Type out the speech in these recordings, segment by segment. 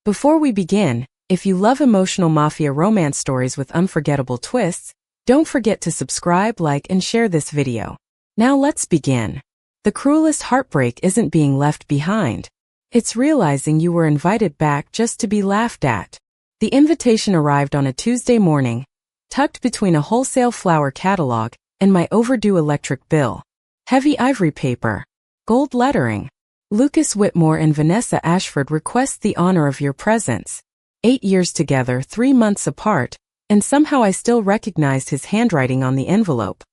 Before we begin, if you love emotional mafia romance stories with unforgettable twists, don't forget to subscribe, like, and share this video. Now let's begin. The cruelest heartbreak isn't being left behind. It's realizing you were invited back just to be laughed at. The invitation arrived on a Tuesday morning, tucked between a wholesale flower catalog and my overdue electric bill. Heavy ivory paper. Gold lettering. Lucas Whitmore and Vanessa Ashford request the honor of your presence. 8 years together, 3 months apart, and somehow I still recognized his handwriting on the envelope.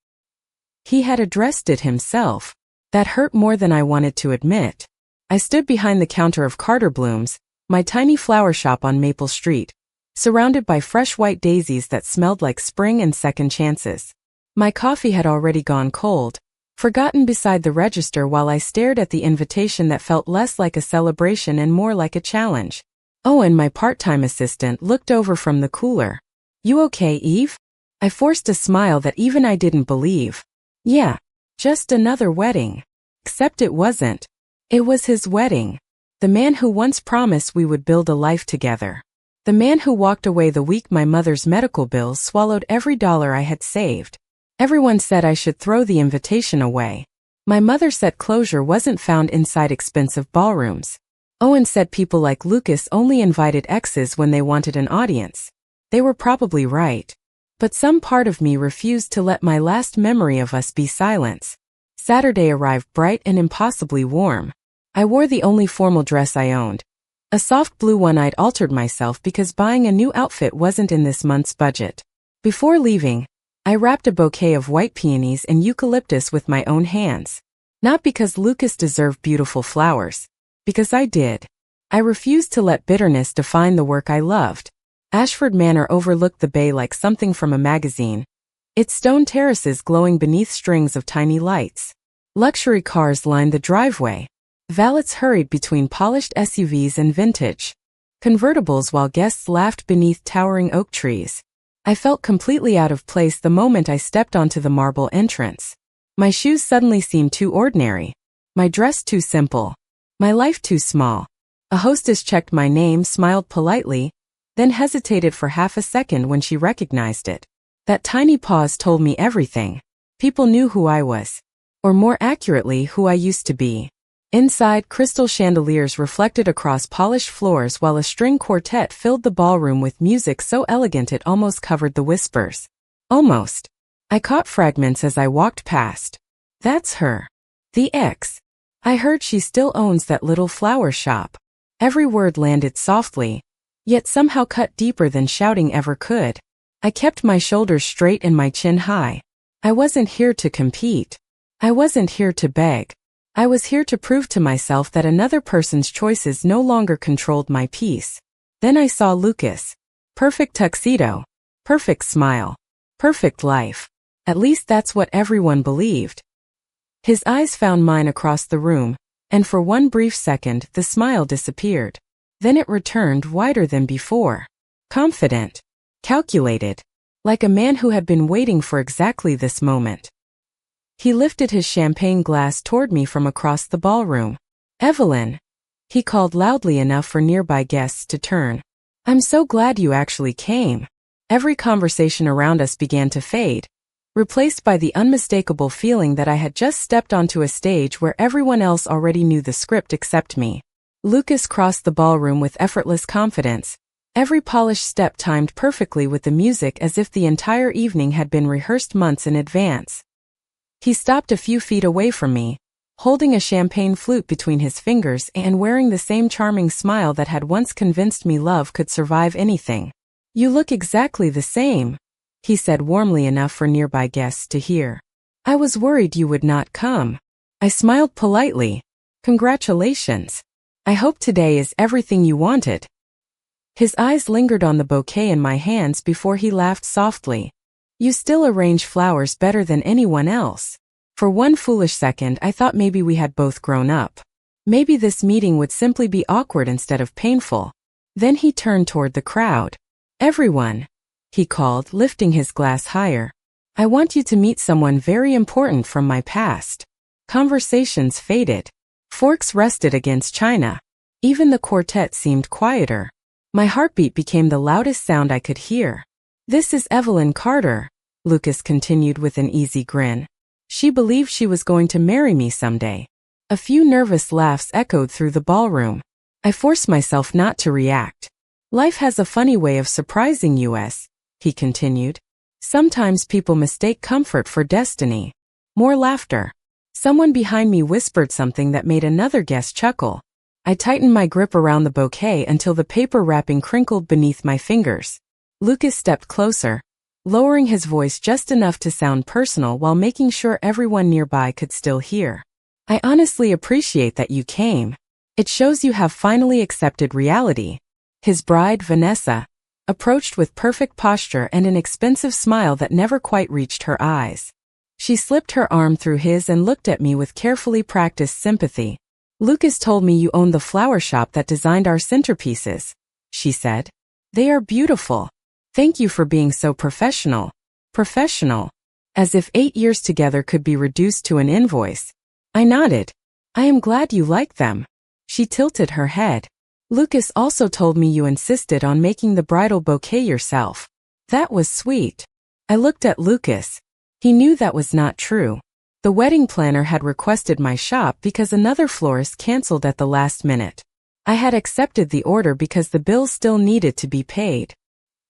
He had addressed it himself. That hurt more than I wanted to admit. I stood behind the counter of Carter Bloom's, my tiny flower shop on Maple Street, surrounded by fresh white daisies that smelled like spring and second chances. My coffee had already gone cold, forgotten beside the register while I stared at the invitation that felt less like a celebration and more like a challenge. Owen, my part-time assistant, looked over from the cooler. "You okay, Eve?" I forced a smile that even I didn't believe. "Yeah, just another wedding." Except it wasn't. It was his wedding. The man who once promised we would build a life together. The man who walked away the week my mother's medical bills swallowed every dollar I had saved. Everyone said I should throw the invitation away. My mother said closure wasn't found inside expensive ballrooms. Owen said people like Lucas only invited exes when they wanted an audience. They were probably right. But some part of me refused to let my last memory of us be silence. Saturday arrived bright and impossibly warm. I wore the only formal dress I owned. A soft blue one I'd altered myself because buying a new outfit wasn't in this month's budget. Before leaving, I wrapped a bouquet of white peonies and eucalyptus with my own hands. Not because Lucas deserved beautiful flowers. Because I did. I refused to let bitterness define the work I loved. Ashford Manor overlooked the bay like something from a magazine, its stone terraces glowing beneath strings of tiny lights. Luxury cars lined the driveway. Valets hurried between polished SUVs and vintage convertibles while guests laughed beneath towering oak trees. I felt completely out of place the moment I stepped onto the marble entrance. My shoes suddenly seemed too ordinary. My dress too simple. My life too small. A hostess checked my name, smiled politely, then hesitated for half a second when she recognized it. That tiny pause told me everything. People knew who I was. Or more accurately, who I used to be. Inside, crystal chandeliers reflected across polished floors while a string quartet filled the ballroom with music so elegant it almost covered the whispers. Almost. I caught fragments as I walked past. That's her. The ex. I heard she still owns that little flower shop. Every word landed softly, yet somehow cut deeper than shouting ever could. I kept my shoulders straight and my chin high. I wasn't here to compete. I wasn't here to beg. I was here to prove to myself that another person's choices no longer controlled my peace. Then I saw Lucas. Perfect tuxedo. Perfect smile. Perfect life. At least that's what everyone believed. His eyes found mine across the room, and for one brief second the smile disappeared. Then it returned wider than before. Confident. Calculated. Like a man who had been waiting for exactly this moment. He lifted his champagne glass toward me from across the ballroom. "Evelyn," he called loudly enough for nearby guests to turn. "I'm so glad you actually came." Every conversation around us began to fade, replaced by the unmistakable feeling that I had just stepped onto a stage where everyone else already knew the script except me. Lucas crossed the ballroom with effortless confidence, every polished step timed perfectly with the music as if the entire evening had been rehearsed months in advance. He stopped a few feet away from me, holding a champagne flute between his fingers and wearing the same charming smile that had once convinced me love could survive anything. "You look exactly the same," he said warmly enough for nearby guests to hear. "I was worried you would not come." I smiled politely. "Congratulations. I hope today is everything you wanted." His eyes lingered on the bouquet in my hands before he laughed softly. "You still arrange flowers better than anyone else." For one foolish second I thought maybe we had both grown up. Maybe this meeting would simply be awkward instead of painful. Then he turned toward the crowd. "Everyone," he called, lifting his glass higher. "I want you to meet someone very important from my past." Conversations faded. Forks rested against china. Even the quartet seemed quieter. My heartbeat became the loudest sound I could hear. "This is Evelyn Carter," Lucas continued with an easy grin. "She believed she was going to marry me someday." A few nervous laughs echoed through the ballroom. I forced myself not to react. "Life has a funny way of surprising you," he continued. "Sometimes people mistake comfort for destiny." More laughter. Someone behind me whispered something that made another guest chuckle. I tightened my grip around the bouquet until the paper wrapping crinkled beneath my fingers. Lucas stepped closer, lowering his voice just enough to sound personal while making sure everyone nearby could still hear. "I honestly appreciate that you came. It shows you have finally accepted reality." His bride, Vanessa, approached with perfect posture and an expensive smile that never quite reached her eyes. She slipped her arm through his and looked at me with carefully practiced sympathy. "Lucas told me you own the flower shop that designed our centerpieces," she said. "They are beautiful. Thank you for being so professional." Professional. As if 8 years together could be reduced to an invoice. I nodded. "I am glad you like them." She tilted her head. "Lucas also told me you insisted on making the bridal bouquet yourself." That was sweet. I looked at Lucas. He knew that was not true. The wedding planner had requested my shop because another florist canceled at the last minute. I had accepted the order because the bill still needed to be paid.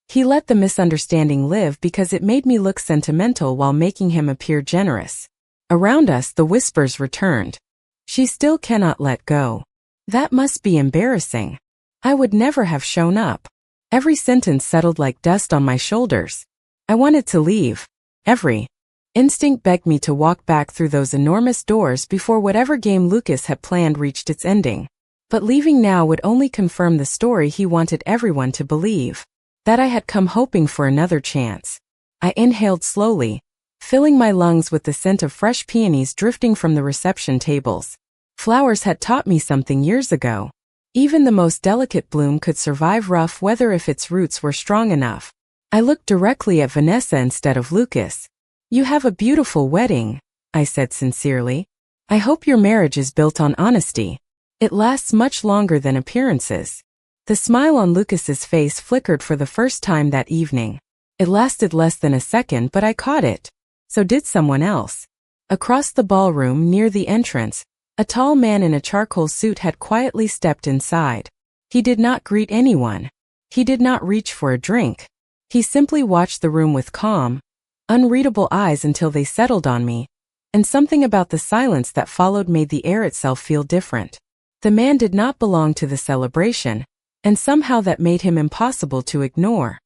He let the misunderstanding live because it made me look sentimental while making him appear generous. Around us, the whispers returned. "She still cannot let go. That must be embarrassing. I would never have shown up." Every sentence settled like dust on my shoulders. I wanted to leave. Every instinct begged me to walk back through those enormous doors before whatever game Lucas had planned reached its ending. But leaving now would only confirm the story he wanted everyone to believe. That I had come hoping for another chance. I inhaled slowly, filling my lungs with the scent of fresh peonies drifting from the reception tables. Flowers had taught me something years ago. Even the most delicate bloom could survive rough weather if its roots were strong enough. I looked directly at Vanessa instead of Lucas. "You have a beautiful wedding," I said sincerely. "I hope your marriage is built on honesty. It lasts much longer than appearances." The smile on Lucas's face flickered for the first time that evening. It lasted less than a second, but I caught it. So did someone else. Across the ballroom, near the entrance, a tall man in a charcoal suit had quietly stepped inside. He did not greet anyone. He did not reach for a drink. He simply watched the room with calm, unreadable eyes until they settled on me, and something about the silence that followed made the air itself feel different. The man did not belong to the celebration, and somehow that made him impossible to ignore.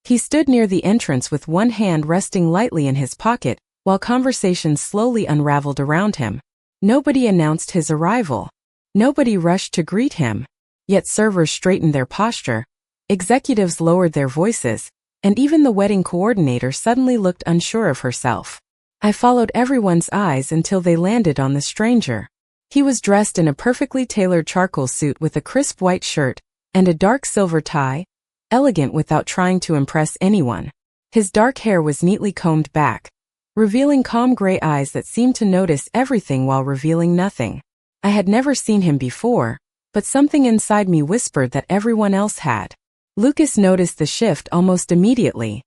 He stood near the entrance with one hand resting lightly in his pocket, while conversation slowly unraveled around him. Nobody announced his arrival. Nobody rushed to greet him. Yet servers straightened their posture, executives lowered their voices, and even the wedding coordinator suddenly looked unsure of herself. I followed everyone's eyes until they landed on the stranger. He was dressed in a perfectly tailored charcoal suit with a crisp white shirt and a dark silver tie, elegant without trying to impress anyone. His dark hair was neatly combed back, revealing calm gray eyes that seemed to notice everything while revealing nothing. I had never seen him before, but something inside me whispered that everyone else had. Lucas noticed the shift almost immediately.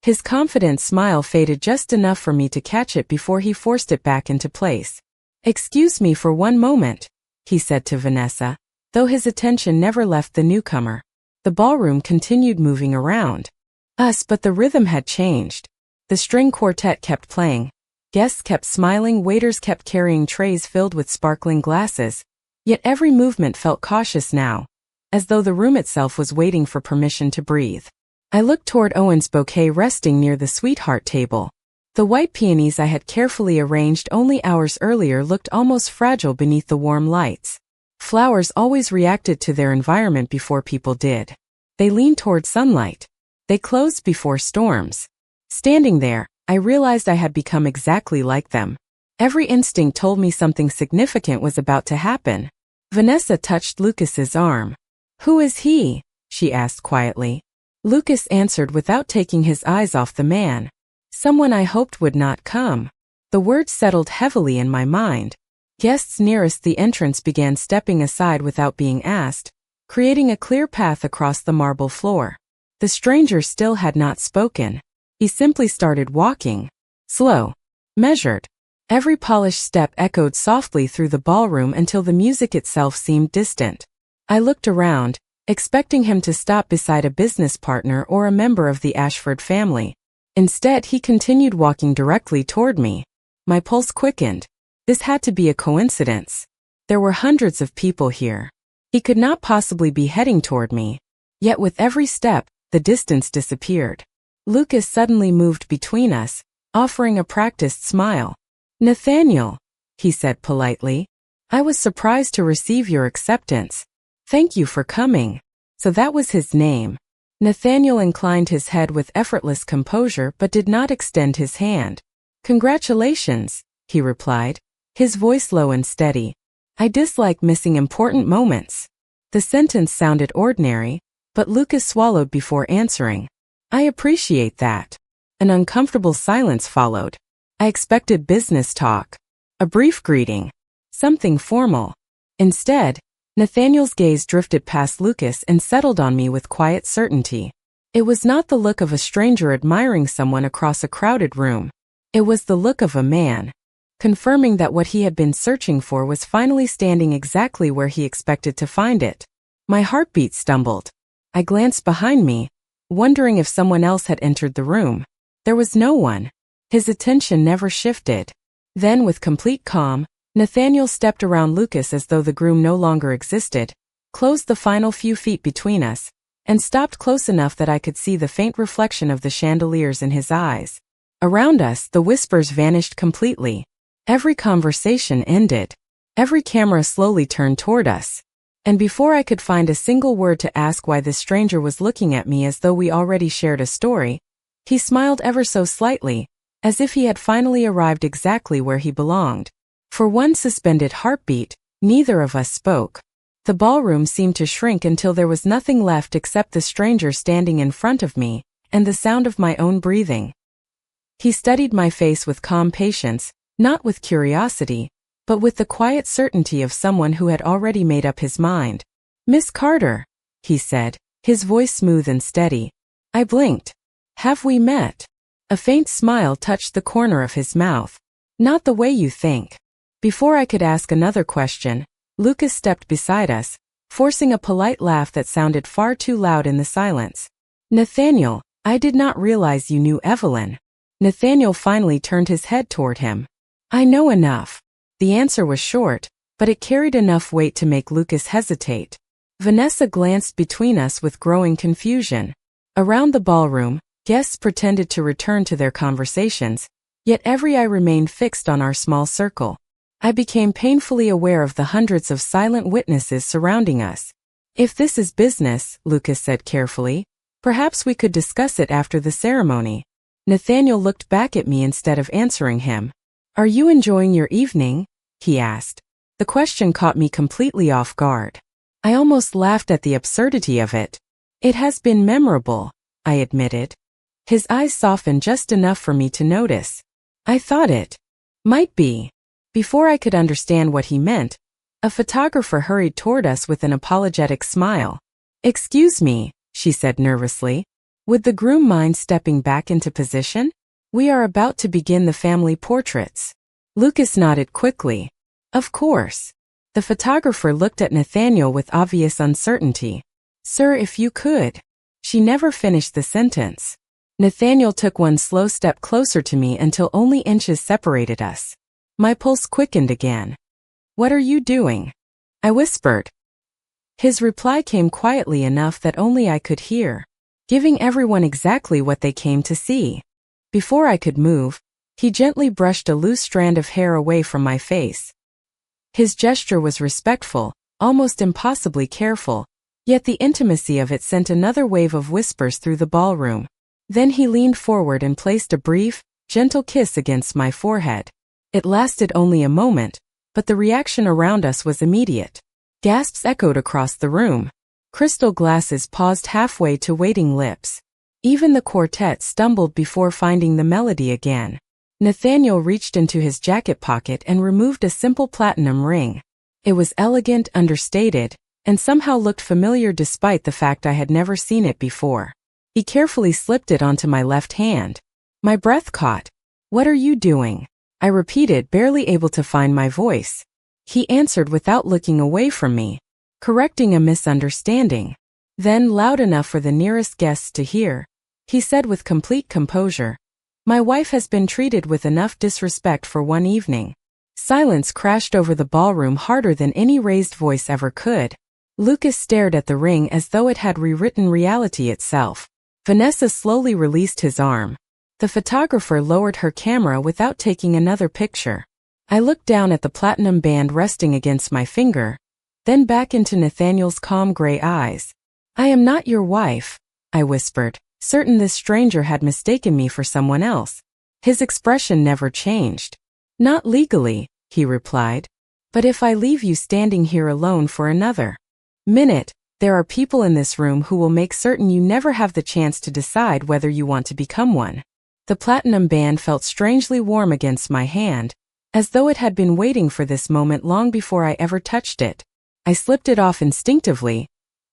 His confident smile faded just enough for me to catch it before he forced it back into place. "Excuse me for one moment," he said to Vanessa, though his attention never left the newcomer. The ballroom continued moving around us, but the rhythm had changed. The string quartet kept playing. Guests kept smiling, waiters kept carrying trays filled with sparkling glasses, yet every movement felt cautious now, as though the room itself was waiting for permission to breathe. I looked toward Owen's bouquet resting near the sweetheart table. The white peonies I had carefully arranged only hours earlier looked almost fragile beneath the warm lights. Flowers always reacted to their environment before people did. They leaned toward sunlight. They closed before storms. Standing there, I realized I had become exactly like them. Every instinct told me something significant was about to happen. Vanessa touched Lucas's arm. "Who is he?" she asked quietly. Lucas answered without taking his eyes off the man. "Someone I hoped would not come." The words settled heavily in my mind. Guests nearest the entrance began stepping aside without being asked, creating a clear path across the marble floor. The stranger still had not spoken. He simply started walking. Slow. Measured. Every polished step echoed softly through the ballroom until the music itself seemed distant. I looked around, expecting him to stop beside a business partner or a member of the Ashford family. Instead, he continued walking directly toward me. My pulse quickened. This had to be a coincidence. There were hundreds of people here. He could not possibly be heading toward me. Yet with every step, the distance disappeared. Lucas suddenly moved between us, offering a practiced smile. "Nathaniel," he said politely. "I was surprised to receive your acceptance. Thank you for coming." So that was his name. Nathaniel inclined his head with effortless composure but did not extend his hand. "Congratulations," he replied, his voice low and steady. "I dislike missing important moments." The sentence sounded ordinary, but Lucas swallowed before answering. "I appreciate that." An uncomfortable silence followed. I expected business talk. A brief greeting. Something formal. Instead, Nathaniel's gaze drifted past Lucas and settled on me with quiet certainty. It was not the look of a stranger admiring someone across a crowded room. It was the look of a man, confirming that what he had been searching for was finally standing exactly where he expected to find it. My heartbeat stumbled. I glanced behind me, wondering if someone else had entered the room. There was no one. His attention never shifted. Then, with complete calm, Nathaniel stepped around Lucas as though the groom no longer existed, closed the final few feet between us, and stopped close enough that I could see the faint reflection of the chandeliers in his eyes. Around us, the whispers vanished completely. Every conversation ended. Every camera slowly turned toward us. And before I could find a single word to ask why this stranger was looking at me as though we already shared a story, he smiled ever so slightly, as if he had finally arrived exactly where he belonged. For one suspended heartbeat, neither of us spoke. The ballroom seemed to shrink until there was nothing left except the stranger standing in front of me, and the sound of my own breathing. He studied my face with calm patience, not with curiosity, but with the quiet certainty of someone who had already made up his mind. "Miss Carter," he said, his voice smooth and steady. I blinked. "Have we met?" A faint smile touched the corner of his mouth. "Not the way you think." Before I could ask another question, Lucas stepped beside us, forcing a polite laugh that sounded far too loud in the silence. "Nathaniel, I did not realize you knew Evelyn." Nathaniel finally turned his head toward him. "I know enough." The answer was short, but it carried enough weight to make Lucas hesitate. Vanessa glanced between us with growing confusion. Around the ballroom, guests pretended to return to their conversations, yet every eye remained fixed on our small circle. I became painfully aware of the hundreds of silent witnesses surrounding us. "If this is business," Lucas said carefully, "perhaps we could discuss it after the ceremony." Nathaniel looked back at me instead of answering him. "Are you enjoying your evening?" he asked. The question caught me completely off guard. I almost laughed at the absurdity of it. "It has been memorable," I admitted. His eyes softened just enough for me to notice. "I thought it might be." Before I could understand what he meant, a photographer hurried toward us with an apologetic smile. "Excuse me," she said nervously. "Would the groom mind stepping back into position? We are about to begin the family portraits." Lucas nodded quickly. "Of course." The photographer looked at Nathaniel with obvious uncertainty. "Sir, if you could." She never finished the sentence. Nathaniel took one slow step closer to me until only inches separated us. My pulse quickened again. "What are you doing?" I whispered. His reply came quietly enough that only I could hear. "Giving everyone exactly what they came to see." Before I could move, he gently brushed a loose strand of hair away from my face. His gesture was respectful, almost impossibly careful, yet the intimacy of it sent another wave of whispers through the ballroom. Then he leaned forward and placed a brief, gentle kiss against my forehead. It lasted only a moment, but the reaction around us was immediate. Gasps echoed across the room. Crystal glasses paused halfway to waiting lips. Even the quartet stumbled before finding the melody again. Nathaniel reached into his jacket pocket and removed a simple platinum ring. It was elegant, understated, and somehow looked familiar despite the fact I had never seen it before. He carefully slipped it onto my left hand. My breath caught. "What are you doing?" I repeated, barely able to find my voice. He answered without looking away from me, correcting a misunderstanding. Then, loud enough for the nearest guests to hear, he said with complete composure, "My wife has been treated with enough disrespect for one evening." Silence crashed over the ballroom harder than any raised voice ever could. Lucas stared at the ring as though it had rewritten reality itself. Vanessa slowly released his arm. The photographer lowered her camera without taking another picture. I looked down at the platinum band resting against my finger, then back into Nathaniel's calm gray eyes. "I am not your wife," I whispered, certain this stranger had mistaken me for someone else. His expression never changed. "Not legally," he replied. "But if I leave you standing here alone for another minute, there are people in this room who will make certain you never have the chance to decide whether you want to become one." The platinum band felt strangely warm against my hand, as though it had been waiting for this moment long before I ever touched it. I slipped it off instinctively,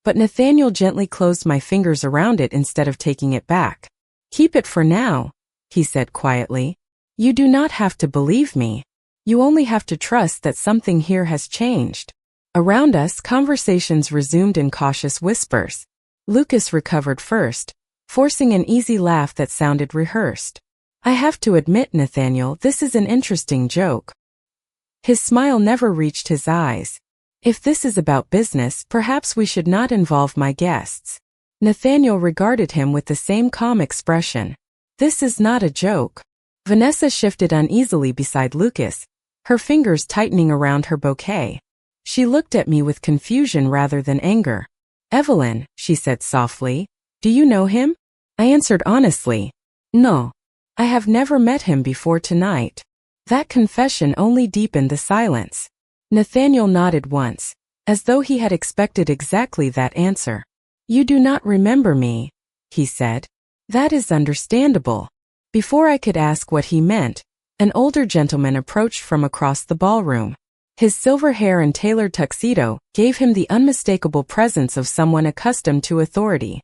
but Nathaniel gently closed my fingers around it instead of taking it back. "Keep it for now," he said quietly. "You do not have to believe me. You only have to trust that something here has changed." Around us, conversations resumed in cautious whispers. Lucas recovered first, forcing an easy laugh that sounded rehearsed. "I have to admit, Nathaniel, this is an interesting joke." His smile never reached his eyes. "If this is about business, perhaps we should not involve my guests." Nathaniel regarded him with the same calm expression. "This is not a joke." Vanessa shifted uneasily beside Lucas, her fingers tightening around her bouquet. She looked at me with confusion rather than anger. "Evelyn," she said softly, "do you know him?" I answered honestly, "No. I have never met him before tonight." That confession only deepened the silence. Nathaniel nodded once, as though he had expected exactly that answer. "You do not remember me," he said. "That is understandable." Before I could ask what he meant, an older gentleman approached from across the ballroom. His silver hair and tailored tuxedo gave him the unmistakable presence of someone accustomed to authority.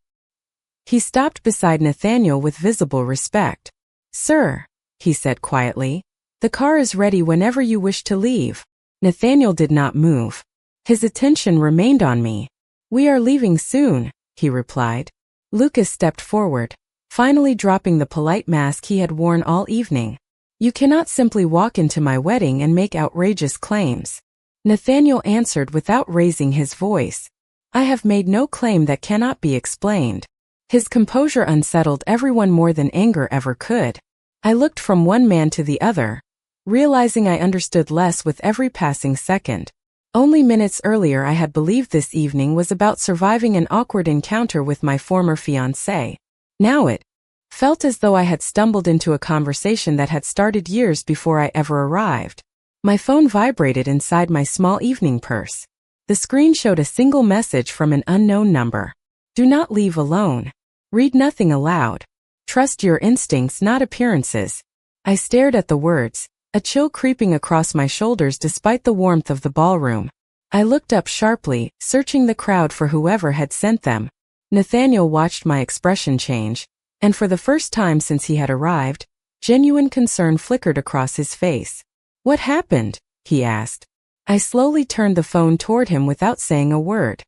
He stopped beside Nathaniel with visible respect. "Sir," he said quietly, "the car is ready whenever you wish to leave." Nathaniel did not move. His attention remained on me. "We are leaving soon," he replied. Lucas stepped forward, finally dropping the polite mask he had worn all evening. "You cannot simply walk into my wedding and make outrageous claims." Nathaniel answered without raising his voice. "I have made no claim that cannot be explained." His composure unsettled everyone more than anger ever could. I looked from one man to the other, realizing I understood less with every passing second. Only minutes earlier I had believed this evening was about surviving an awkward encounter with my former fiancé. Now it felt as though I had stumbled into a conversation that had started years before I ever arrived. My phone vibrated inside my small evening purse. The screen showed a single message from an unknown number. "Do not leave alone. Read nothing aloud. Trust your instincts, not appearances." I stared at the words, a chill creeping across my shoulders despite the warmth of the ballroom. I looked up sharply, searching the crowd for whoever had sent them. Nathaniel watched my expression change, and for the first time since he had arrived, genuine concern flickered across his face. "What happened?" he asked. I slowly turned the phone toward him without saying a word.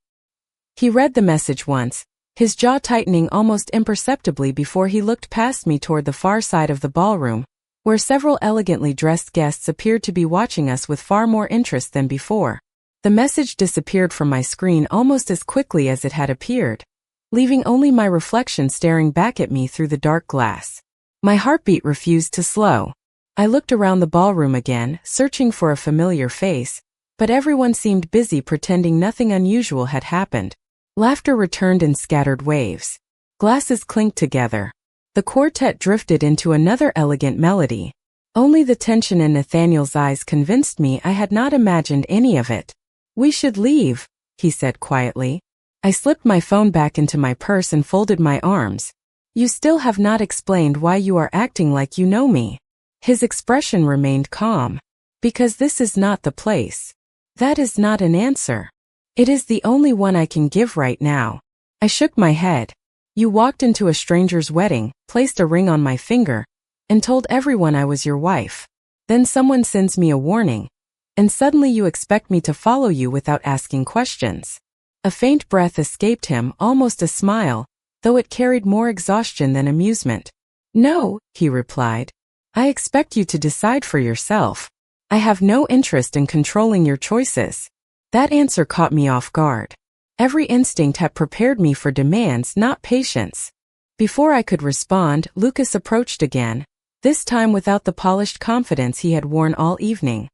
He read the message once, his jaw tightening almost imperceptibly before he looked past me toward the far side of the ballroom, where several elegantly dressed guests appeared to be watching us with far more interest than before. The message disappeared from my screen almost as quickly as it had appeared, leaving only my reflection staring back at me through the dark glass. My heartbeat refused to slow. I looked around the ballroom again, searching for a familiar face, but everyone seemed busy pretending nothing unusual had happened. Laughter returned in scattered waves. Glasses clinked together. The quartet drifted into another elegant melody. Only the tension in Nathaniel's eyes convinced me I had not imagined any of it. "We should leave," he said quietly. I slipped my phone back into my purse and folded my arms. "You still have not explained why you are acting like you know me." His expression remained calm. "Because this is not the place." "That is not an answer." It is the only one I can give right now. I shook my head. You walked into a stranger's wedding, placed a ring on my finger, and told everyone I was your wife. Then someone sends me a warning, and suddenly you expect me to follow you without asking questions. A faint breath escaped him, almost a smile, though it carried more exhaustion than amusement. No, he replied. I expect you to decide for yourself. I have no interest in controlling your choices. That answer caught me off guard. Every instinct had prepared me for demands, not patience. Before I could respond, Lucas approached again, this time without the polished confidence he had worn all evening.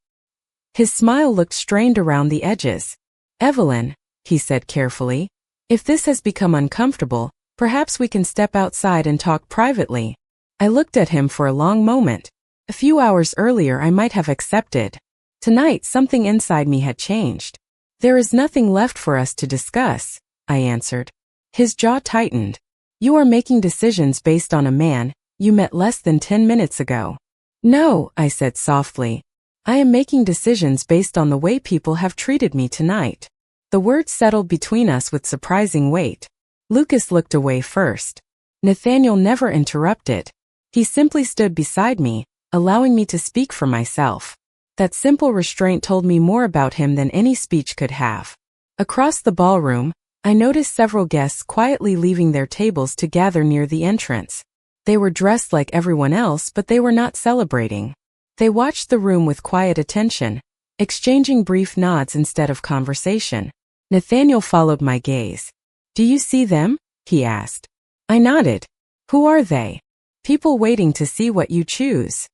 His smile looked strained around the edges. Evelyn, he said carefully, if this has become uncomfortable, perhaps we can step outside and talk privately. I looked at him for a long moment. A few hours earlier I might have accepted. Tonight something inside me had changed. There is nothing left for us to discuss, I answered. His jaw tightened. You are making decisions based on a man you met less than 10 minutes ago. No, I said softly. I am making decisions based on the way people have treated me tonight. The words settled between us with surprising weight. Lucas looked away first. Nathaniel never interrupted. He simply stood beside me, allowing me to speak for myself. That simple restraint told me more about him than any speech could have. Across the ballroom, I noticed several guests quietly leaving their tables to gather near the entrance. They were dressed like everyone else, but they were not celebrating. They watched the room with quiet attention, exchanging brief nods instead of conversation. Nathaniel followed my gaze. Do you see them? He asked. I nodded. Who are they? People waiting to see what you choose.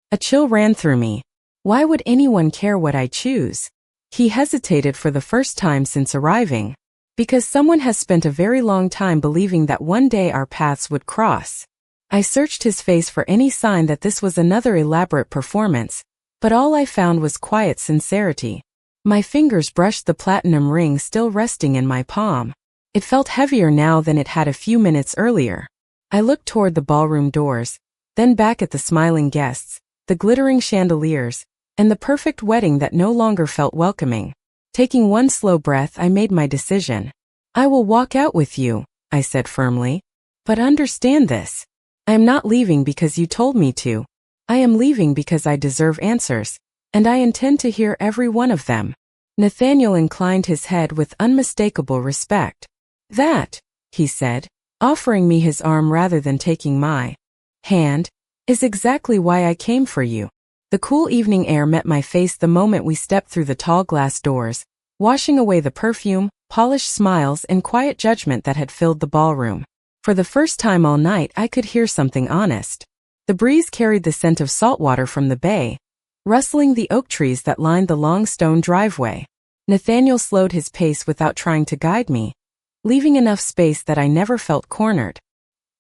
A chill ran through me. Why would anyone care what I choose? He hesitated for the first time since arriving. Because someone has spent a very long time believing that one day our paths would cross. I searched his face for any sign that this was another elaborate performance, but all I found was quiet sincerity. My fingers brushed the platinum ring still resting in my palm. It felt heavier now than it had a few minutes earlier. I looked toward the ballroom doors, then back at the smiling guests, the glittering chandeliers, and the perfect wedding that no longer felt welcoming. Taking one slow breath, I made my decision. I will walk out with you, I said firmly. But understand this. I am not leaving because you told me to. I am leaving because I deserve answers, and I intend to hear every one of them. Nathaniel inclined his head with unmistakable respect. That, he said, offering me his arm rather than taking my hand, is exactly why I came for you. The cool evening air met my face the moment we stepped through the tall glass doors, washing away the perfume, polished smiles, and quiet judgment that had filled the ballroom. For the first time all night I could hear something honest. The breeze carried the scent of salt water from the bay, rustling the oak trees that lined the long stone driveway. Nathaniel slowed his pace without trying to guide me, leaving enough space that I never felt cornered.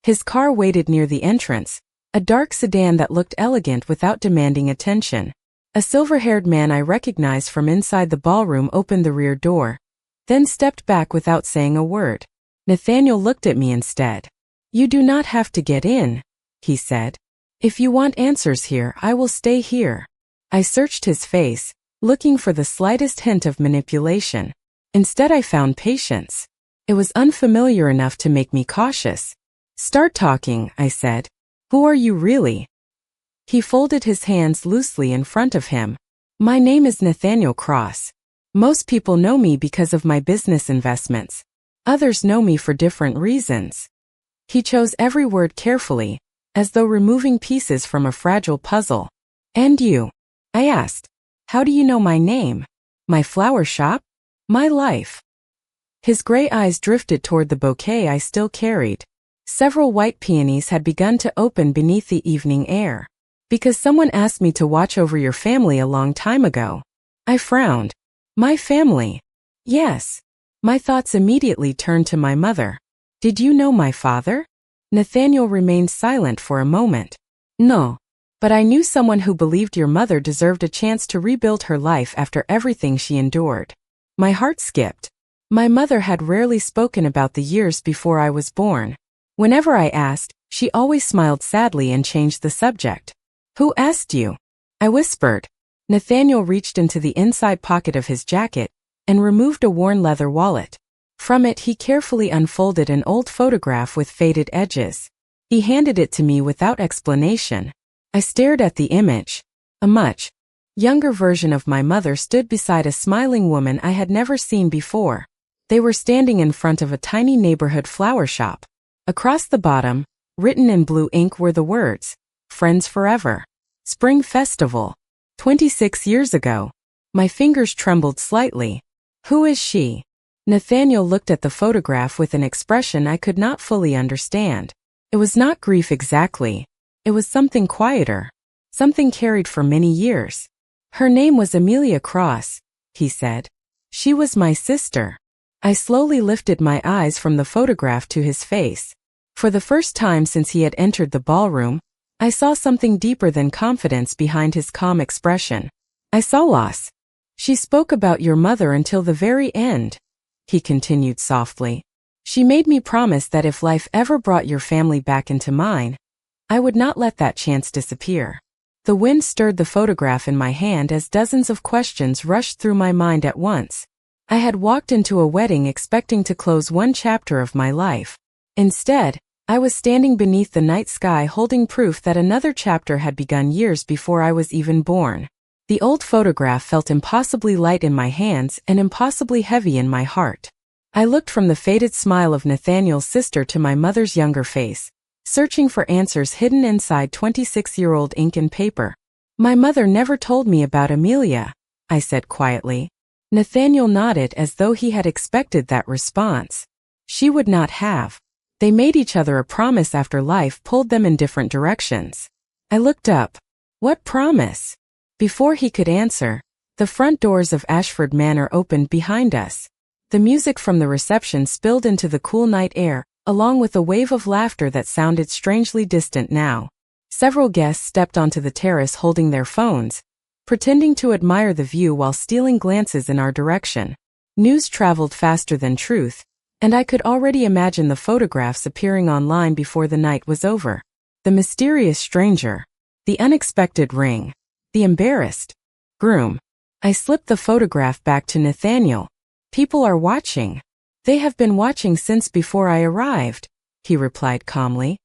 His car waited near the entrance, a dark sedan that looked elegant without demanding attention. A silver-haired man I recognized from inside the ballroom opened the rear door, then stepped back without saying a word. Nathaniel looked at me instead. You do not have to get in, he said. If you want answers here, I will stay here. I searched his face, looking for the slightest hint of manipulation. Instead I found patience. It was unfamiliar enough to make me cautious. Start talking, I said. Who are you really? He folded his hands loosely in front of him. My name is Nathaniel Cross. Most people know me because of my business investments. Others know me for different reasons. He chose every word carefully, as though removing pieces from a fragile puzzle. And you? I asked. How do you know my name? My flower shop? My life. His gray eyes drifted toward the bouquet I still carried. Several white peonies had begun to open beneath the evening air. Because someone asked me to watch over your family a long time ago. I frowned. My family? Yes. My thoughts immediately turned to my mother. Did you know my father? Nathaniel remained silent for a moment. No. But I knew someone who believed your mother deserved a chance to rebuild her life after everything she endured. My heart skipped. My mother had rarely spoken about the years before I was born. Whenever I asked, she always smiled sadly and changed the subject. Who asked you? I whispered. Nathaniel reached into the inside pocket of his jacket, and removed a worn leather wallet. From it he carefully unfolded an old photograph with faded edges. He handed it to me without explanation. I stared at the image. A much younger version of my mother stood beside a smiling woman I had never seen before. They were standing in front of a tiny neighborhood flower shop. Across the bottom, written in blue ink, were the words, "Friends Forever. Spring Festival. 26 years ago." My fingers trembled slightly. Who is she? Nathaniel looked at the photograph with an expression I could not fully understand. It was not grief exactly. It was something quieter. Something carried for many years. Her name was Amelia Cross, he said. She was my sister. I slowly lifted my eyes from the photograph to his face. For the first time since he had entered the ballroom, I saw something deeper than confidence behind his calm expression. I saw loss. She spoke about your mother until the very end, he continued softly. She made me promise that if life ever brought your family back into mine, I would not let that chance disappear. The wind stirred the photograph in my hand as dozens of questions rushed through my mind at once. I had walked into a wedding expecting to close one chapter of my life. Instead, I was standing beneath the night sky holding proof that another chapter had begun years before I was even born. The old photograph felt impossibly light in my hands and impossibly heavy in my heart. I looked from the faded smile of Nathaniel's sister to my mother's younger face, searching for answers hidden inside 26-year-old ink and paper. My mother never told me about Amelia, I said quietly. Nathaniel nodded as though he had expected that response. She would not have. They made each other a promise after life pulled them in different directions. I looked up. What promise? Before he could answer, the front doors of Ashford Manor opened behind us. The music from the reception spilled into the cool night air, along with a wave of laughter that sounded strangely distant now. Several guests stepped onto the terrace holding their phones, pretending to admire the view while stealing glances in our direction. News traveled faster than truth, and I could already imagine the photographs appearing online before the night was over. The mysterious stranger. The unexpected ring. The embarrassed groom. I slipped the photograph back to Nathaniel. People are watching. They have been watching since before I arrived, he replied calmly.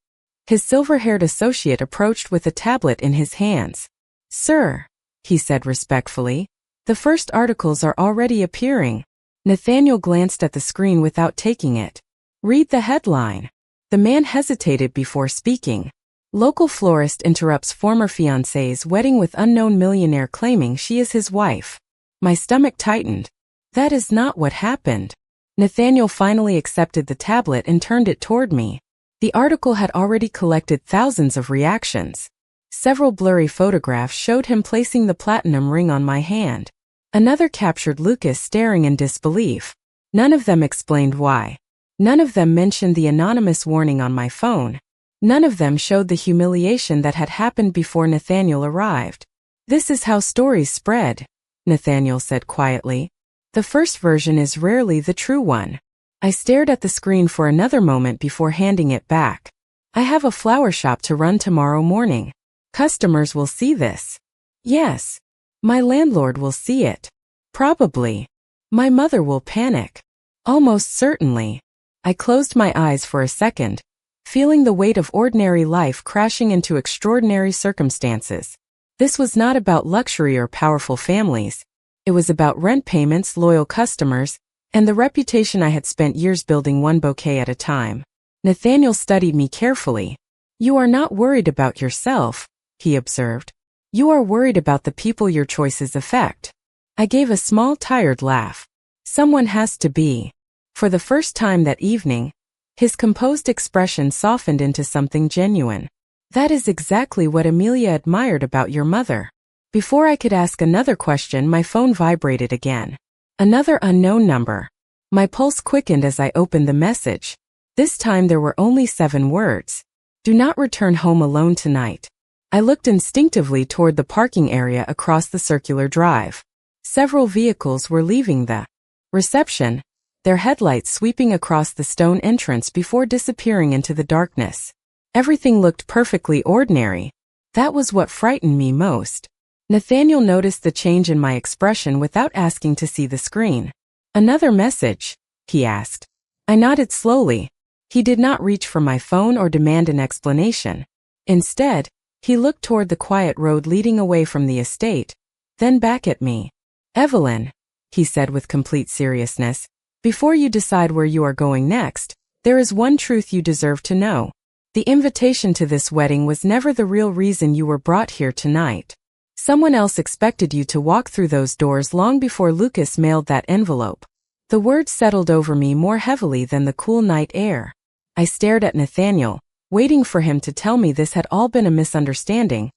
His silver-haired associate approached with a tablet in his hands. Sir, he said respectfully, the first articles are already appearing. Nathaniel glanced at the screen without taking it. Read the headline. The man hesitated before speaking. Local florist interrupts former fiancé's wedding with unknown millionaire claiming she is his wife. My stomach tightened. That is not what happened. Nathaniel finally accepted the tablet and turned it toward me. The article had already collected thousands of reactions. Several blurry photographs showed him placing the platinum ring on my hand. Another captured Lucas staring in disbelief. None of them explained why. None of them mentioned the anonymous warning on my phone. None of them showed the humiliation that had happened before Nathaniel arrived. This is how stories spread, Nathaniel said quietly. The first version is rarely the true one. I stared at the screen for another moment before handing it back. I have a flower shop to run tomorrow morning. Customers will see this. Yes. My landlord will see it. Probably. My mother will panic. Almost certainly. I closed my eyes for a second, feeling the weight of ordinary life crashing into extraordinary circumstances. This was not about luxury or powerful families. It was about rent payments, loyal customers, and the reputation I had spent years building one bouquet at a time. Nathaniel studied me carefully. You are not worried about yourself, he observed. You are worried about the people your choices affect. I gave a small, tired laugh. Someone has to be. For the first time that evening, his composed expression softened into something genuine. That is exactly what Amelia admired about your mother. Before I could ask another question, my phone vibrated again. Another unknown number. My pulse quickened as I opened the message. This time there were only 7 words. Do not return home alone tonight. I looked instinctively toward the parking area across the circular drive. Several vehicles were leaving the reception, their headlights sweeping across the stone entrance before disappearing into the darkness. Everything looked perfectly ordinary. That was what frightened me most. Nathaniel noticed the change in my expression without asking to see the screen. Another message? He asked. I nodded slowly. He did not reach for my phone or demand an explanation. Instead, he looked toward the quiet road leading away from the estate, then back at me. Evelyn, he said with complete seriousness, before you decide where you are going next, there is one truth you deserve to know. The invitation to this wedding was never the real reason you were brought here tonight. Someone else expected you to walk through those doors long before Lucas mailed that envelope. The words settled over me more heavily than the cool night air. I stared at Nathaniel, waiting for him to tell me this had all been a misunderstanding,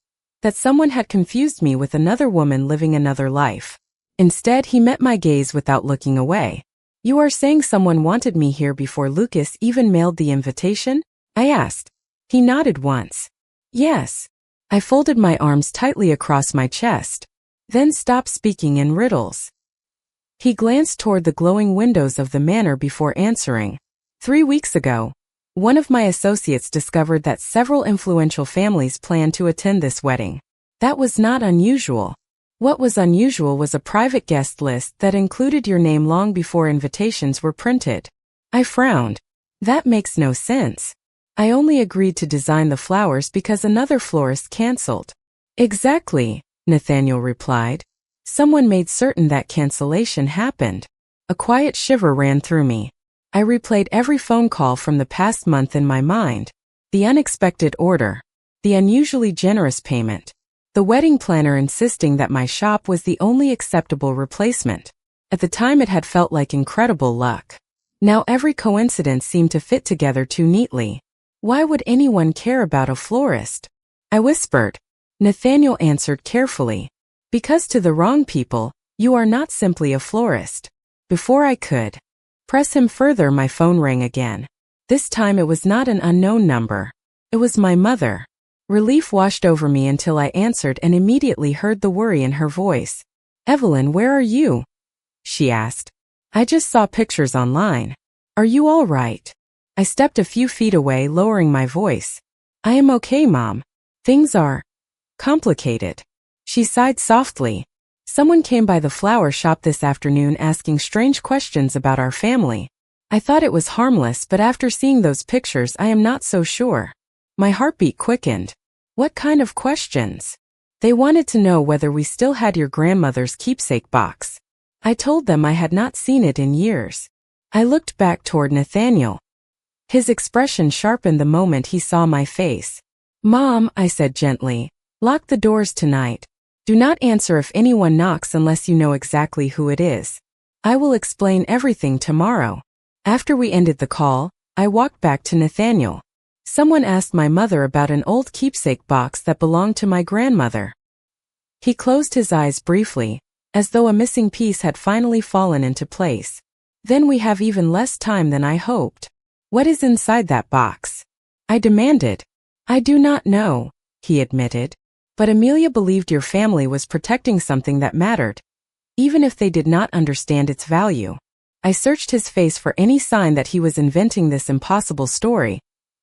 that someone had confused me with another woman living another life. Instead, he met my gaze without looking away. You are saying someone wanted me here before Lucas even mailed the invitation? I asked. He nodded once. Yes. I folded my arms tightly across my chest, then stopped speaking in riddles. He glanced toward the glowing windows of the manor before answering. 3 weeks ago, one of my associates discovered that several influential families planned to attend this wedding. That was not unusual. What was unusual was a private guest list that included your name long before invitations were printed. I frowned. That makes no sense. I only agreed to design the flowers because another florist canceled. Exactly, Nathaniel replied. Someone made certain that cancellation happened. A quiet shiver ran through me. I replayed every phone call from the past month in my mind. The unexpected order. The unusually generous payment. The wedding planner insisting that my shop was the only acceptable replacement. At the time it had felt like incredible luck. Now every coincidence seemed to fit together too neatly. Why would anyone care about a florist? I whispered. Nathaniel answered carefully. Because to the wrong people, you are not simply a florist. Before I could press him further, my phone rang again. This time it was not an unknown number. It was my mother. Relief washed over me until I answered and immediately heard the worry in her voice. Evelyn, where are you? She asked. I just saw pictures online. Are you all right? I stepped a few feet away, lowering my voice. I am okay, Mom. Things are complicated. She sighed softly. Someone came by the flower shop this afternoon asking strange questions about our family. I thought it was harmless, but after seeing those pictures, I am not so sure. My heartbeat quickened. What kind of questions? They wanted to know whether we still had your grandmother's keepsake box. I told them I had not seen it in years. I looked back toward Nathaniel. His expression sharpened the moment he saw my face. Mom, I said gently, lock the doors tonight. Do not answer if anyone knocks unless you know exactly who it is. I will explain everything tomorrow. After we ended the call, I walked back to Nathaniel. Someone asked my mother about an old keepsake box that belonged to my grandmother. He closed his eyes briefly, as though a missing piece had finally fallen into place. Then we have even less time than I hoped. What is inside that box? I demanded. I do not know, he admitted. But Amelia believed your family was protecting something that mattered, even if they did not understand its value. I searched his face for any sign that he was inventing this impossible story,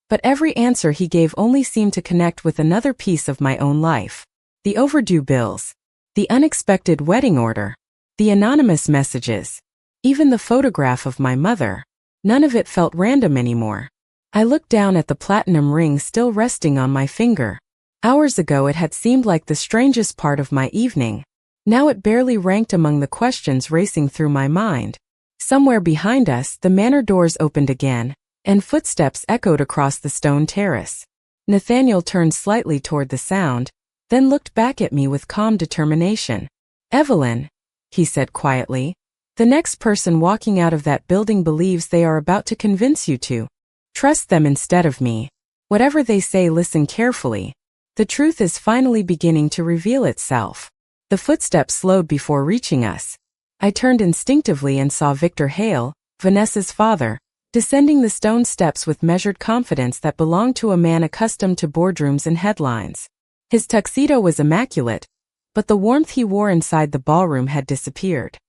but every answer he gave only seemed to connect with another piece of my own life. The overdue bills, the unexpected wedding order, the anonymous messages, even the photograph of my mother. None of it felt random anymore. I looked down at the platinum ring still resting on my finger. Hours ago it had seemed like the strangest part of my evening. Now it barely ranked among the questions racing through my mind. Somewhere behind us, the manor doors opened again, and footsteps echoed across the stone terrace. Nathaniel turned slightly toward the sound, then looked back at me with calm determination. Evelyn, he said quietly, the next person walking out of that building believes they are about to convince you to trust them instead of me. Whatever they say, listen carefully. The truth is finally beginning to reveal itself. The footsteps slowed before reaching us. I turned instinctively and saw Victor Hale, Vanessa's father, descending the stone steps with measured confidence that belonged to a man accustomed to boardrooms and headlines. His tuxedo was immaculate, but the warmth he wore inside the ballroom had disappeared.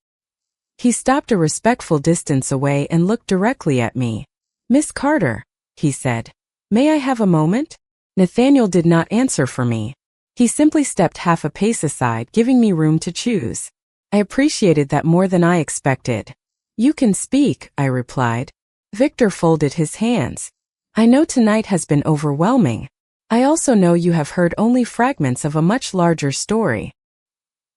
He stopped a respectful distance away and looked directly at me. Miss Carter, he said, may I have a moment? Nathaniel did not answer for me. He simply stepped half a pace aside, giving me room to choose. I appreciated that more than I expected. You can speak, I replied. Victor folded his hands. I know tonight has been overwhelming. I also know you have heard only fragments of a much larger story.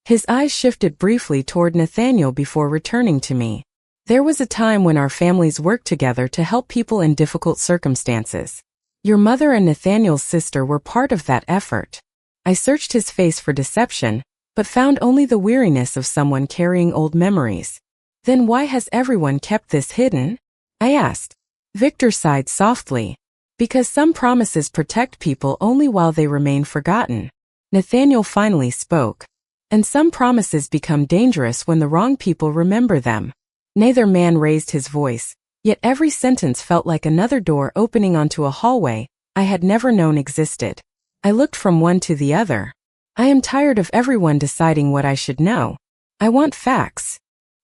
His eyes shifted briefly toward Nathaniel before returning to me. There was a time when our families worked together to help people in difficult circumstances. Your mother and Nathaniel's sister were part of that effort. I searched his face for deception, but found only the weariness of someone carrying old memories. Then why has everyone kept this hidden? I asked. Victor sighed softly. Because some promises protect people only while they remain forgotten. Nathaniel finally spoke. And some promises become dangerous when the wrong people remember them. Neither man raised his voice, yet every sentence felt like another door opening onto a hallway I had never known existed. I looked from one to the other. I am tired of everyone deciding what I should know. I want facts.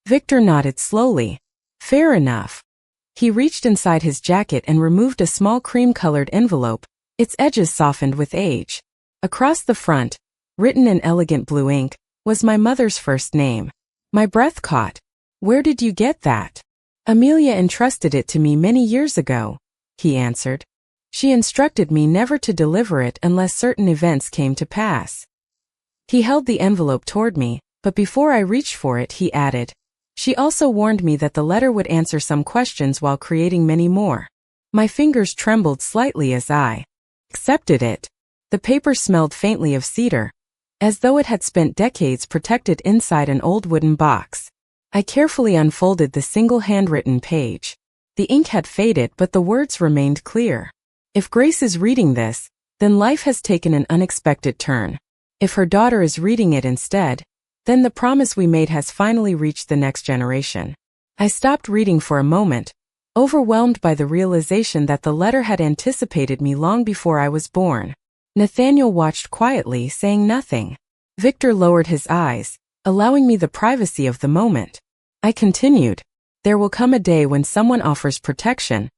Victor nodded slowly. Fair enough. He reached inside his jacket and removed a small cream-colored envelope, its edges softened with age. Across the front, written in elegant blue ink, was my mother's first name. My breath caught. Where did you get that? Amelia entrusted it to me many years ago, he answered. She instructed me never to deliver it unless certain events came to pass. He held the envelope toward me, but before I reached for it, he added, she also warned me that the letter would answer some questions while creating many more. My fingers trembled slightly as I accepted it. The paper smelled faintly of cedar, as though it had spent decades protected inside an old wooden box. I carefully unfolded the single handwritten page. The ink had faded, but the words remained clear. If Grace is reading this, then life has taken an unexpected turn. If her daughter is reading it instead, then the promise we made has finally reached the next generation. I stopped reading for a moment, overwhelmed by the realization that the letter had anticipated me long before I was born. Nathaniel watched quietly, saying nothing. Victor lowered his eyes, allowing me the privacy of the moment. I continued. There will come a day when someone offers protection,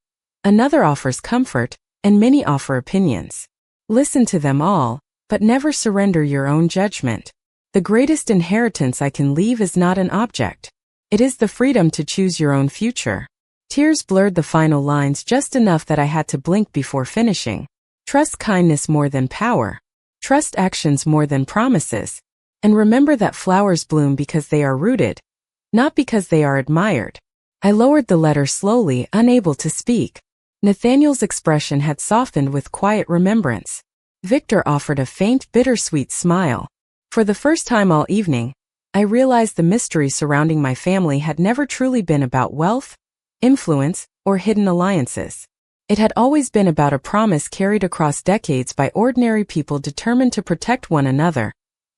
another offers comfort, and many offer opinions. Listen to them all, but never surrender your own judgment. The greatest inheritance I can leave is not an object. It is the freedom to choose your own future. Tears blurred the final lines just enough that I had to blink before finishing. Trust kindness more than power. Trust actions more than promises. And remember that flowers bloom because they are rooted, not because they are admired. I lowered the letter slowly, unable to speak. Nathaniel's expression had softened with quiet remembrance. Victor offered a faint, bittersweet smile. For the first time all evening, I realized the mystery surrounding my family had never truly been about wealth, influence, or hidden alliances. It had always been about a promise carried across decades by ordinary people determined to protect one another,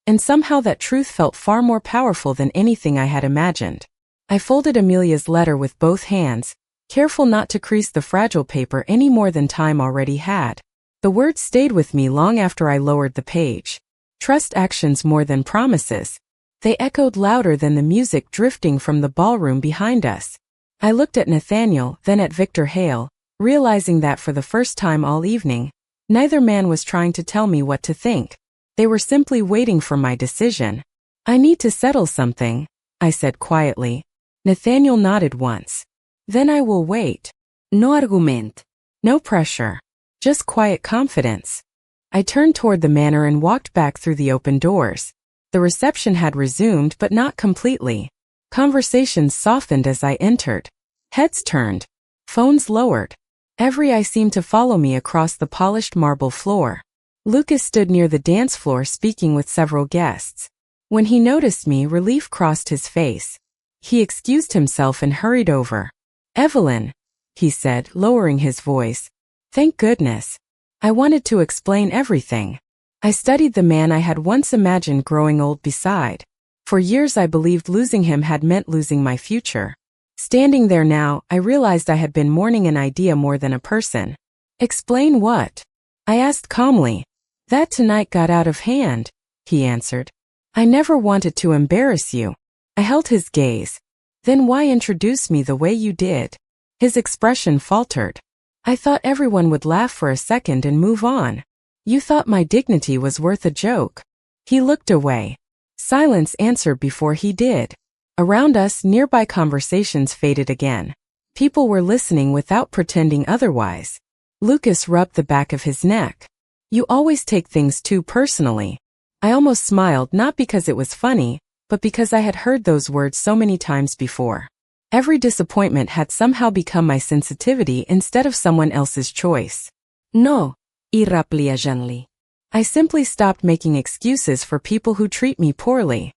and somehow that truth felt far more powerful than anything I had imagined. I folded Amelia's letter with both hands, careful not to crease the fragile paper any more than time already had. The words stayed with me long after I lowered the page. Trust actions more than promises. They echoed louder than the music drifting from the ballroom behind us. I looked at Nathaniel, then at Victor Hale, realizing that for the first time all evening, neither man was trying to tell me what to think. They were simply waiting for my decision. I need to settle something, I said quietly. Nathaniel nodded once. Then I will wait. No argument. No pressure. Just quiet confidence. I turned toward the manor and walked back through the open doors. The reception had resumed, but not completely. Conversations softened as I entered. Heads turned. Phones lowered. Every eye seemed to follow me across the polished marble floor. Lucas stood near the dance floor speaking with several guests. When he noticed me, relief crossed his face. He excused himself and hurried over. Evelyn, he said, lowering his voice. Thank goodness. I wanted to explain everything. I studied the man I had once imagined growing old beside. For years I believed losing him had meant losing my future. Standing there now, I realized I had been mourning an idea more than a person. Explain what? I asked calmly. That tonight got out of hand, he answered. I never wanted to embarrass you. I held his gaze. Then why introduce me the way you did? His expression faltered. I thought everyone would laugh for a second and move on. You thought my dignity was worth a joke. He looked away. Silence answered before he did. Around us, nearby conversations faded again. People were listening without pretending otherwise. Lucas rubbed the back of his neck. You always take things too personally. I almost smiled, not because it was funny, but because I had heard those words so many times before. Every disappointment had somehow become my sensitivity instead of someone else's choice. No, he rappelait gently. I simply stopped making excuses for people who treat me poorly.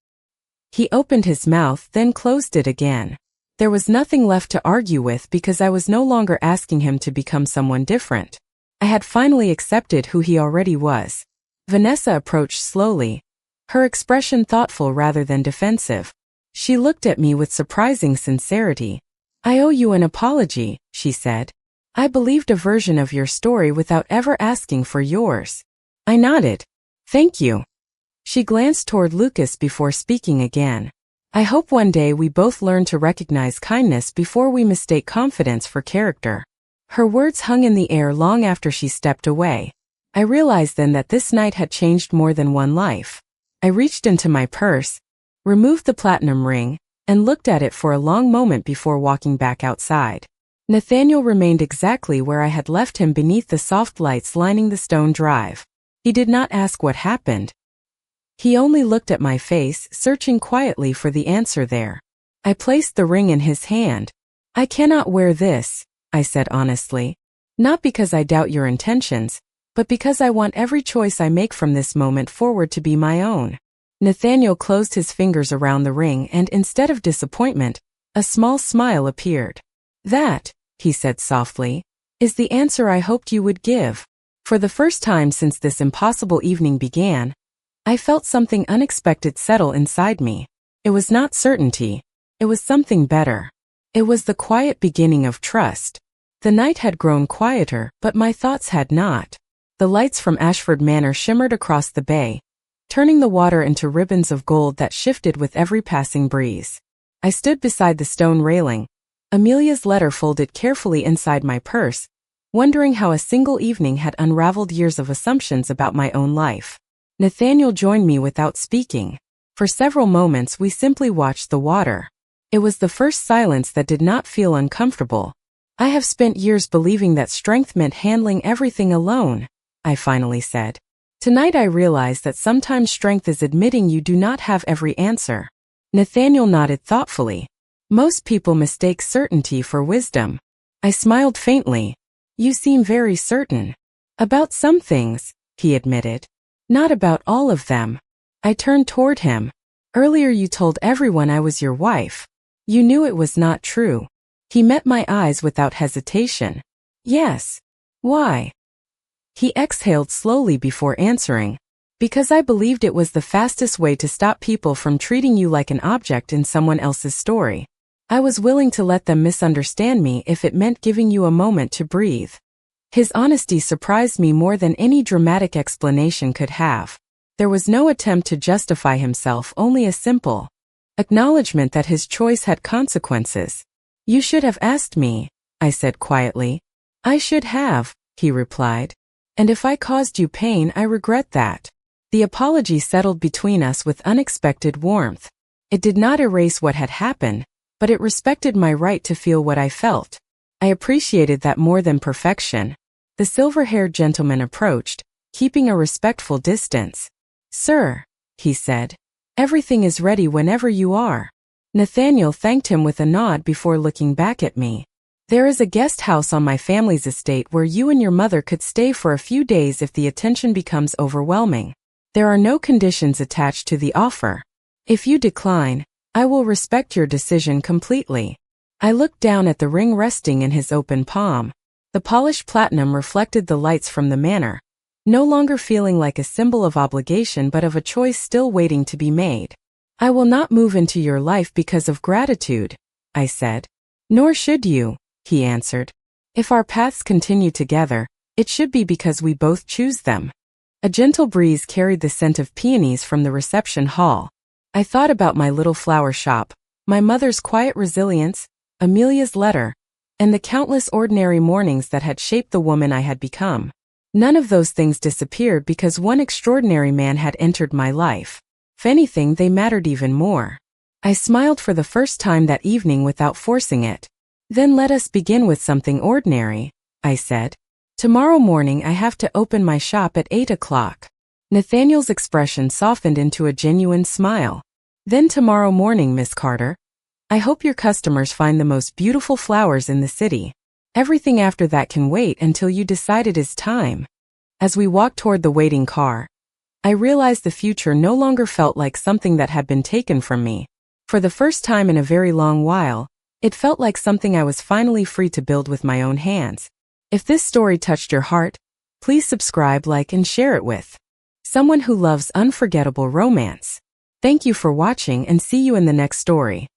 He opened his mouth, then closed it again. There was nothing left to argue with because I was no longer asking him to become someone different. I had finally accepted who he already was. Vanessa approached slowly, her expression thoughtful rather than defensive. She looked at me with surprising sincerity. I owe you an apology, she said. I believed a version of your story without ever asking for yours. I nodded. Thank you. She glanced toward Lucas before speaking again. I hope one day we both learn to recognize kindness before we mistake confidence for character. Her words hung in the air long after she stepped away. I realized then that this night had changed more than one life. I reached into my purse, removed the platinum ring, and looked at it for a long moment before walking back outside. Nathaniel remained exactly where I had left him beneath the soft lights lining the stone drive. He did not ask what happened. He only looked at my face, searching quietly for the answer there. I placed the ring in his hand. I cannot wear this, I said honestly. Not because I doubt your intentions, but because I want every choice I make from this moment forward to be my own. Nathaniel closed his fingers around the ring and instead of disappointment, a small smile appeared. That, he said softly, is the answer I hoped you would give. For the first time since this impossible evening began, I felt something unexpected settle inside me. It was not certainty. It was something better. It was the quiet beginning of trust. The night had grown quieter, but my thoughts had not. The lights from Ashford Manor shimmered across the bay, turning the water into ribbons of gold that shifted with every passing breeze. I stood beside the stone railing, Amelia's letter folded carefully inside my purse, wondering how a single evening had unraveled years of assumptions about my own life. Nathaniel joined me without speaking. For several moments we simply watched the water. It was the first silence that did not feel uncomfortable. I have spent years believing that strength meant handling everything alone, I finally said. Tonight I realized that sometimes strength is admitting you do not have every answer. Nathaniel nodded thoughtfully. Most people mistake certainty for wisdom. I smiled faintly. You seem very certain. About some things, he admitted. Not about all of them. I turned toward him. Earlier you told everyone I was your wife. You knew it was not true. He met my eyes without hesitation. Yes. Why? He exhaled slowly before answering. Because I believed it was the fastest way to stop people from treating you like an object in someone else's story. I was willing to let them misunderstand me if it meant giving you a moment to breathe. His honesty surprised me more than any dramatic explanation could have. There was no attempt to justify himself, only a simple acknowledgement that his choice had consequences. You should have asked me, I said quietly. I should have, he replied. And if I caused you pain, I regret that. The apology settled between us with unexpected warmth. It did not erase what had happened, but it respected my right to feel what I felt. I appreciated that more than perfection. The silver-haired gentleman approached, keeping a respectful distance. Sir, he said, everything is ready whenever you are. Nathaniel thanked him with a nod before looking back at me. There is a guest house on my family's estate where you and your mother could stay for a few days if the attention becomes overwhelming. There are no conditions attached to the offer. If you decline, I will respect your decision completely. I looked down at the ring resting in his open palm. The polished platinum reflected the lights from the manor, no longer feeling like a symbol of obligation but of a choice still waiting to be made. I will not move into your life because of gratitude, I said. Nor should you, he answered. If our paths continue together, it should be because we both choose them. A gentle breeze carried the scent of peonies from the reception hall. I thought about my little flower shop, my mother's quiet resilience, Amelia's letter, and the countless ordinary mornings that had shaped the woman I had become. None of those things disappeared because one extraordinary man had entered my life. If anything, they mattered even more. I smiled for the first time that evening without forcing it. Then let us begin with something ordinary, I said. Tomorrow morning I have to open my shop at 8 o'clock. Nathaniel's expression softened into a genuine smile. Then tomorrow morning, Miss Carter. I hope your customers find the most beautiful flowers in the city. Everything after that can wait until you decide it is time. As we walked toward the waiting car, I realized the future no longer felt like something that had been taken from me. For the first time in a very long while, it felt like something I was finally free to build with my own hands. If this story touched your heart, please subscribe, like, and share it with someone who loves unforgettable romance. Thank you for watching and see you in the next story.